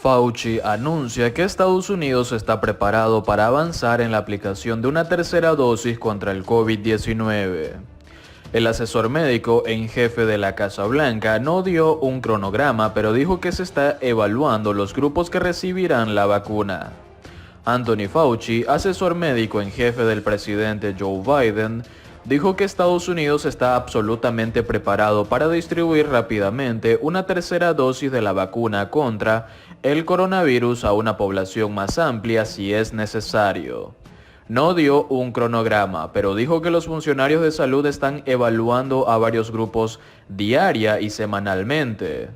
Fauci anuncia que Estados Unidos está preparado para avanzar en la aplicación de una tercera dosis contra el COVID-19. El asesor médico en jefe de la Casa Blanca no dio un cronograma, pero dijo que se está evaluando los grupos que recibirán la vacuna. Anthony Fauci, asesor médico en jefe del presidente Joe Biden, dijo que Estados Unidos está absolutamente preparado para distribuir rápidamente una tercera dosis de la vacuna contra el coronavirus a una población más amplia si es necesario. No dio un cronograma, pero dijo que los funcionarios de salud están evaluando a varios grupos diaria y semanalmente.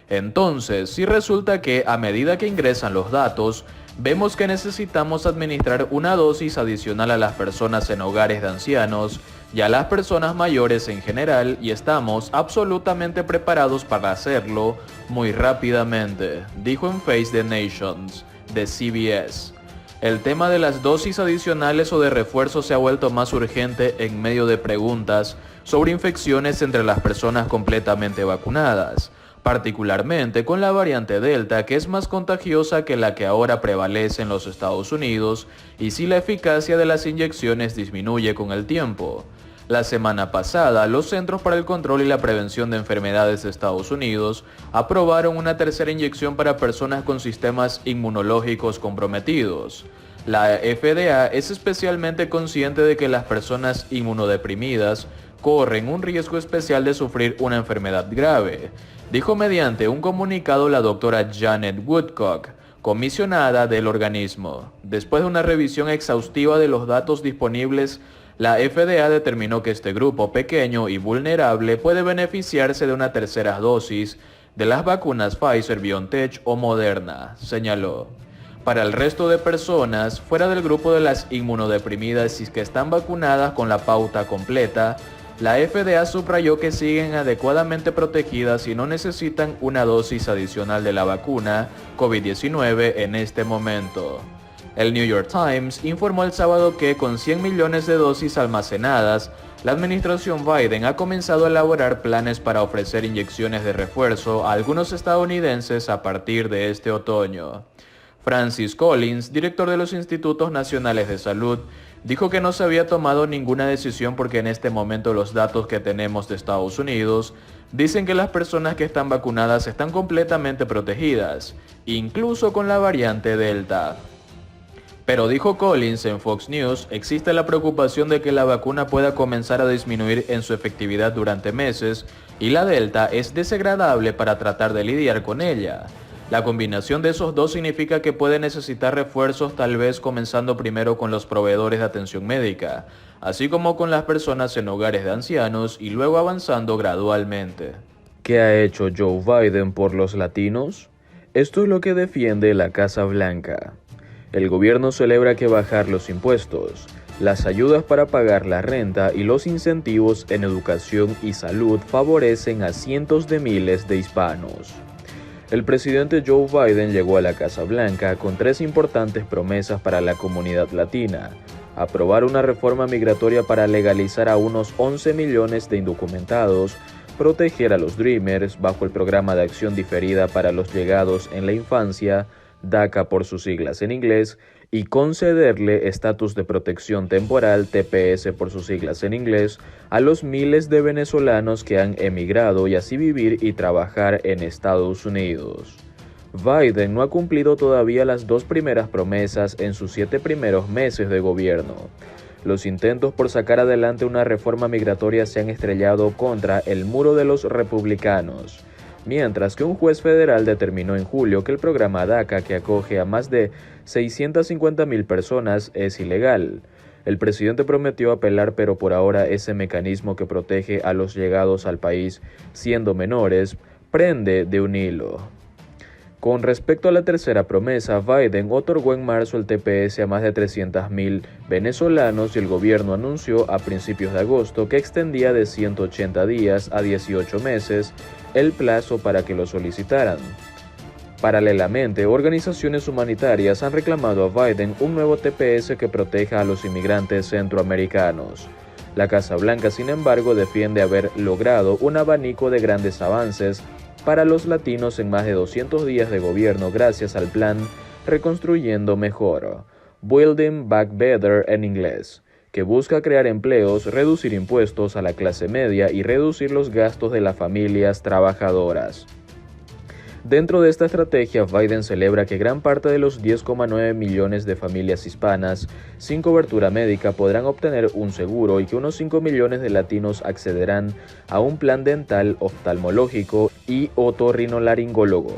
Entonces, si resulta que a medida que ingresan los datos, vemos que necesitamos administrar una dosis adicional a las personas en hogares de ancianos y a las personas mayores en general, y estamos absolutamente preparados para hacerlo muy rápidamente, dijo en Face the Nations, de CBS. El tema de las dosis adicionales o de refuerzo se ha vuelto más urgente en medio de preguntas sobre infecciones entre las personas completamente vacunadas, particularmente con la variante Delta, que es más contagiosa que la que ahora prevalece en los Estados Unidos, y si la eficacia de las inyecciones disminuye con el tiempo. La semana pasada, los Centros para el Control y la Prevención de Enfermedades de Estados Unidos aprobaron una tercera inyección para personas con sistemas inmunológicos comprometidos. La FDA es especialmente consciente de que las personas inmunodeprimidas corren un riesgo especial de sufrir una enfermedad grave, dijo mediante un comunicado la doctora Janet Woodcock, comisionada del organismo. Después de una revisión exhaustiva de los datos disponibles, la FDA determinó que este grupo pequeño y vulnerable puede beneficiarse de una tercera dosis de las vacunas Pfizer, BioNTech o Moderna, señaló. Para el resto de personas, fuera del grupo de las inmunodeprimidas y que están vacunadas con la pauta completa, la FDA subrayó que siguen adecuadamente protegidas y no necesitan una dosis adicional de la vacuna COVID-19 en este momento. El New York Times informó el sábado que con 100 millones de dosis almacenadas, la administración Biden ha comenzado a elaborar planes para ofrecer inyecciones de refuerzo a algunos estadounidenses a partir de este otoño. Francis Collins, director de los Institutos Nacionales de Salud, dijo que no se había tomado ninguna decisión porque en este momento los datos que tenemos de Estados Unidos dicen que las personas que están vacunadas están completamente protegidas, incluso con la variante Delta. Pero dijo Collins en Fox News, existe la preocupación de que la vacuna pueda comenzar a disminuir en su efectividad durante meses y la Delta es desagradable para tratar de lidiar con ella. La combinación de esos dos significa que puede necesitar refuerzos, tal vez comenzando primero con los proveedores de atención médica, así como con las personas en hogares de ancianos y luego avanzando gradualmente. ¿Qué ha hecho Joe Biden por los latinos? Esto es lo que defiende la Casa Blanca. El gobierno celebra que bajar los impuestos, las ayudas para pagar la renta y los incentivos en educación y salud favorecen a cientos de miles de hispanos. El presidente Joe Biden llegó a la Casa Blanca con 3 importantes promesas para la comunidad latina: aprobar una reforma migratoria para legalizar a unos 11 millones de indocumentados, proteger a los Dreamers bajo el Programa de Acción Diferida para los Llegados en la Infancia, DACA por sus siglas en inglés, y concederle estatus de protección temporal, TPS por sus siglas en inglés, a los miles de venezolanos que han emigrado y así vivir y trabajar en Estados Unidos. Biden no ha cumplido todavía las 2 primeras promesas en sus 7 primeros meses de gobierno. Los intentos por sacar adelante una reforma migratoria se han estrellado contra el muro de los republicanos, mientras que un juez federal determinó en julio que el programa DACA, que acoge a más de 650,000 personas, es ilegal. El presidente prometió apelar, pero por ahora ese mecanismo que protege a los llegados al país siendo menores prende de un hilo. Con respecto a la tercera promesa, Biden otorgó en marzo el TPS a más de 300,000 venezolanos y el gobierno anunció a principios de agosto que extendía de 180 días a 18 meses el plazo para que lo solicitaran. Paralelamente, organizaciones humanitarias han reclamado a Biden un nuevo TPS que proteja a los inmigrantes centroamericanos. La Casa Blanca, sin embargo, defiende haber logrado un abanico de grandes avances para los latinos en más de 200 días de gobierno gracias al plan Reconstruyendo Mejor, Building Back Better en inglés, que busca crear empleos, reducir impuestos a la clase media y reducir los gastos de las familias trabajadoras. Dentro de esta estrategia, Biden celebra que gran parte de los 10,9 millones de familias hispanas sin cobertura médica podrán obtener un seguro y que unos 5 millones de latinos accederán a un plan dental, oftalmológico y otorrinolaringólogo.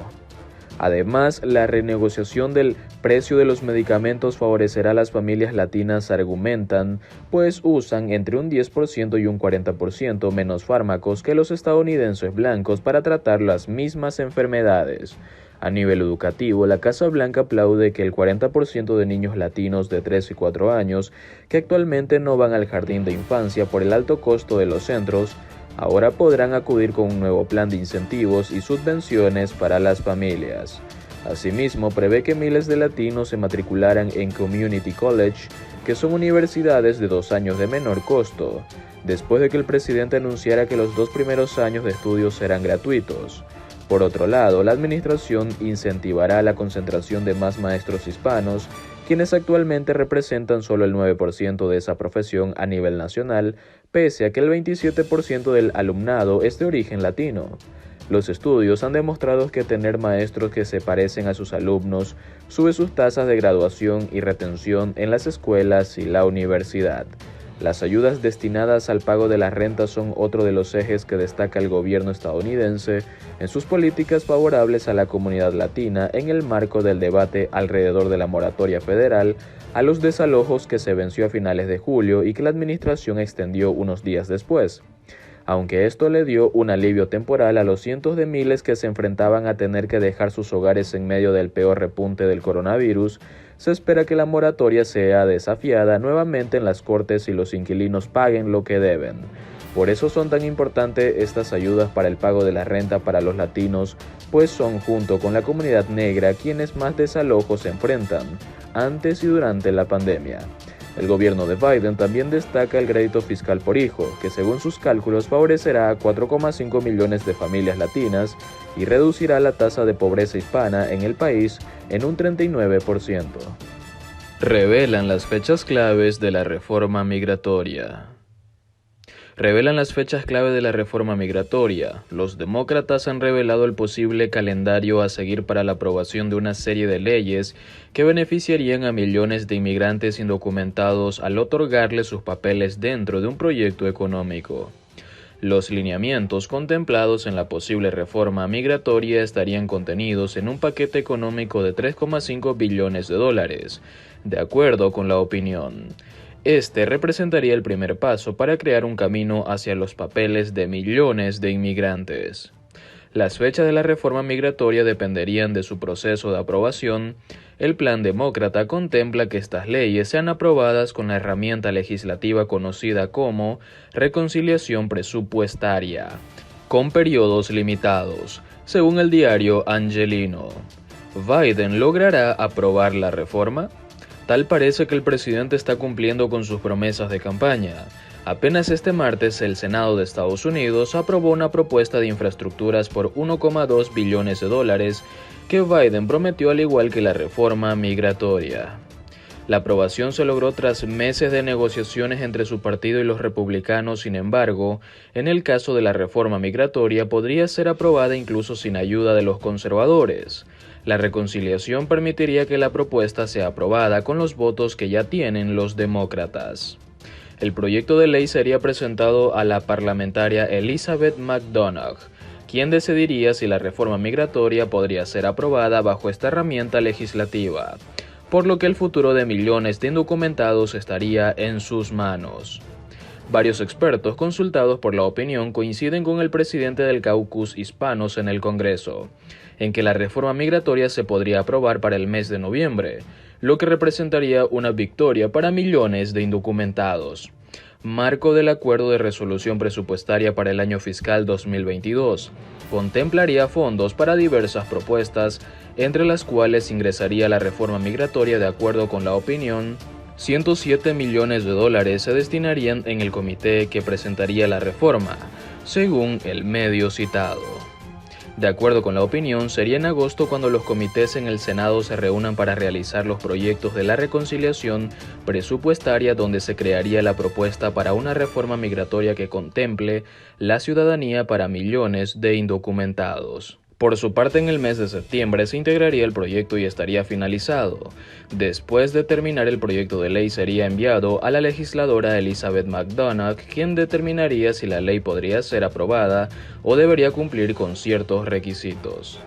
Además, la renegociación del precio de los medicamentos favorecerá a las familias latinas, argumentan, pues usan entre un 10% y un 40% menos fármacos que los estadounidenses blancos para tratar las mismas enfermedades. A nivel educativo, la Casa Blanca aplaude que el 40% de niños latinos de 3 y 4 años que actualmente no van al jardín de infancia por el alto costo de los centros, ahora podrán acudir con un nuevo plan de incentivos y subvenciones para las familias. Asimismo, prevé que miles de latinos se matricularán en Community College, que son universidades de 2 años de menor costo, después de que el presidente anunciara que los 2 primeros años de estudios serán gratuitos. Por otro lado, la administración incentivará la concentración de más maestros hispanos, quienes actualmente representan solo el 9% de esa profesión a nivel nacional, pese a que el 27% del alumnado es de origen latino. Los estudios han demostrado que tener maestros que se parecen a sus alumnos sube sus tasas de graduación y retención en las escuelas y la universidad. Las ayudas destinadas al pago de la renta son otro de los ejes que destaca el gobierno estadounidense en sus políticas favorables a la comunidad latina en el marco del debate alrededor de la moratoria federal a los desalojos que se venció a finales de julio y que la administración extendió unos días después. Aunque esto le dio un alivio temporal a los cientos de miles que se enfrentaban a tener que dejar sus hogares en medio del peor repunte del coronavirus, se espera que la moratoria sea desafiada nuevamente en las cortes y los inquilinos paguen lo que deben. Por eso son tan importantes estas ayudas para el pago de la renta para los latinos, pues son junto con la comunidad negra quienes más desalojos se enfrentan, antes y durante la pandemia. El gobierno de Biden también destaca el crédito fiscal por hijo, que según sus cálculos favorecerá a 4,5 millones de familias latinas y reducirá la tasa de pobreza hispana en el país en un 39%. Revelan las fechas claves de la reforma migratoria. Revelan las fechas clave de la reforma migratoria. Los demócratas han revelado el posible calendario a seguir para la aprobación de una serie de leyes que beneficiarían a millones de inmigrantes indocumentados al otorgarles sus papeles dentro de un proyecto económico. Los lineamientos contemplados en la posible reforma migratoria estarían contenidos en un paquete económico de 3,5 billones de dólares, de acuerdo con la opinión. Este representaría el primer paso para crear un camino hacia los papeles de millones de inmigrantes. Las fechas de la reforma migratoria dependerían de su proceso de aprobación. El plan demócrata contempla que estas leyes sean aprobadas con la herramienta legislativa conocida como reconciliación presupuestaria, con periodos limitados, según el diario Angelino. ¿Biden logrará aprobar la reforma? Tal parece que el presidente está cumpliendo con sus promesas de campaña. Apenas este martes, el Senado de Estados Unidos aprobó una propuesta de infraestructuras por 1,2 billones de dólares que Biden prometió al igual que la reforma migratoria. La aprobación se logró tras meses de negociaciones entre su partido y los republicanos. Sin embargo, en el caso de la reforma migratoria podría ser aprobada incluso sin ayuda de los conservadores. La reconciliación permitiría que la propuesta sea aprobada con los votos que ya tienen los demócratas. El proyecto de ley sería presentado a la parlamentaria Elizabeth McDonough, quien decidiría si la reforma migratoria podría ser aprobada bajo esta herramienta legislativa, por lo que el futuro de millones de indocumentados estaría en sus manos. Varios expertos consultados por la opinión coinciden con el presidente del caucus hispanos en el Congreso, en que la reforma migratoria se podría aprobar para el mes de noviembre, lo que representaría una victoria para millones de indocumentados. Marco del Acuerdo de Resolución Presupuestaria para el año fiscal 2022. Contemplaría fondos para diversas propuestas, entre las cuales ingresaría la reforma migratoria. De acuerdo con la opinión, 107 millones de dólares se destinarían en el comité que presentaría la reforma, según el medio citado. De acuerdo con la opinión, sería en agosto cuando los comités en el Senado se reúnan para realizar los proyectos de la reconciliación presupuestaria, donde se crearía la propuesta para una reforma migratoria que contemple la ciudadanía para millones de indocumentados. Por su parte, en el mes de septiembre se integraría el proyecto y estaría finalizado. Después de terminar el proyecto de ley sería enviado a la legisladora Elizabeth McDonough, quien determinaría si la ley podría ser aprobada o debería cumplir con ciertos requisitos.